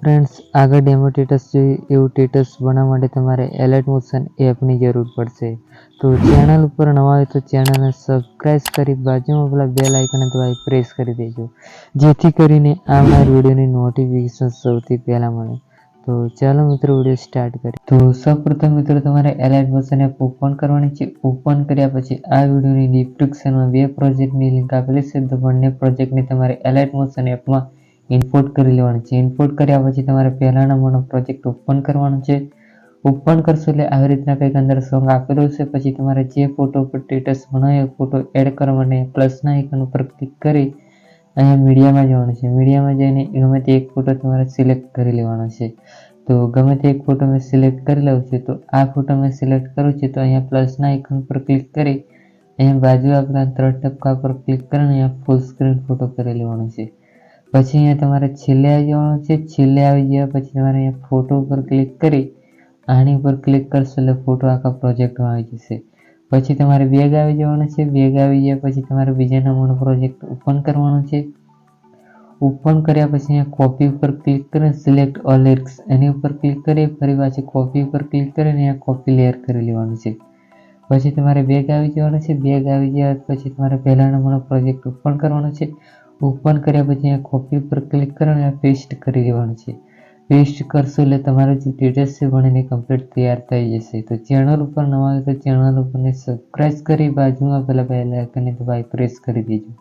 Friends, આગળ demo ટેટસ જોઈએ એવું ટેટસ બનાવવા માટે તમારે એલાઇટ મોશન એપની જરૂર પડશે. તો ચેનલ ઉપર નવા હોય તો ચેનલને સબસ્ક્રાઇબ કરી બાજુમાં પેલા બેલ આઇકન દબાવી પ્રેસ કરી દેજો, જેથી કરીને આવનાર વિડીયોની નોટિફિકેશન સૌથી પહેલા મળે. તો ચાલો મિત્રો વિડીયો સ્ટાર્ટ કરીએ. તો સૌપ્રથમ મિત્રો તમારે એલાઇટ મોશન એપ ઓપન કરવાની છે. ઓપન કર્યા પછી આ વિડીયોની ડિસ્ક્રિપ્શનમાં બે પ્રોજેક્ટની લિંક આપેલી છે. તો બંને પ્રોજેક્ટને તમારે એલાઇટ મોશન એપમાં ઇમ્પોર્ટ કરી લેવાનું છે. ઇમ્પોર્ટ કર્યા પછી તમારે પહેલા નંબરનો પ્રોજેક્ટ ઓપન કરવાનો છે. ઓપન કરશો એટલે આવી રીતના કંઈક અંદર સોંગ આપેલું છે. પછી તમારે જે ફોટો પર સ્ટેટસ બનાવ્યો ફોટો એડ કરવા માટે પ્લસના આઇકન ઉપર ક્લિક કરી અહીંયા મીડિયામાં જવાનું છે. મીડિયામાં જઈને ગમે તે એક ફોટો તમારે સિલેક્ટ કરી લેવાનો છે. તો ગમે તે એક ફોટો મેં સિલેક્ટ કરી લઉં છું. તો આ ફોટો મેં સિલેક્ટ કરું છું તો અહીંયા પ્લસના આઇકન પર ક્લિક કરી અહીંયા બાજુ આપેલા 3 ટપકા પર ક્લિક કરીને અહીંયા ફૂલ સ્ક્રીન ફોટો કરી લેવાનો છે. પછી અહીંયા તમારે છેલ્લે આવી જવાનું છે. છેલ્લે આવી ગયા પછી તમારે અહીંયા ફોટો ઉપર ક્લિક કરી આની ઉપર ક્લિક કરશો એટલે ફોટો આખા પ્રોજેક્ટમાં આવી જશે. પછી તમારે બેગ આવી જવાનું છે. બેગ આવી ગયા પછી તમારે બીજા નંબરનો પ્રોજેક્ટ ઓપન કરવાનો છે. ઓપન કર્યા પછી અહીંયા કોપી ઉપર ક્લિક કરીને સિલેક્ટ ઓલ લિરિક્સ એની ઉપર ક્લિક કરી ફરી પાછી કોપી ઉપર ક્લિક કરીને અહીંયા કોપી લેયર કરી લેવાનું છે. પછી તમારે બેગ આવી જવાનું છે. બેગ આવી ગયા પછી તમારે પહેલા નંબરનો પ્રોજેક્ટ ઓપન કરવાનો છે. ઓપન કર્યા પછી અહીંયા કોપી ઉપર ક્લિક કરીને પેસ્ટ કરી દેવાનું છે. પેસ્ટ કરશો એટલે તમારો જે સ્ટેટસ છે બનીને કમ્પ્લીટ તૈયાર થઈ જશે. તો ચેનલ ઉપર નવા હોય તો ચેનલ ઉપરને સબસ્ક્રાઇબ કરી બાજુમાં પેલા બેલ આઇકનને દબાવી પ્રેસ કરી દેજો.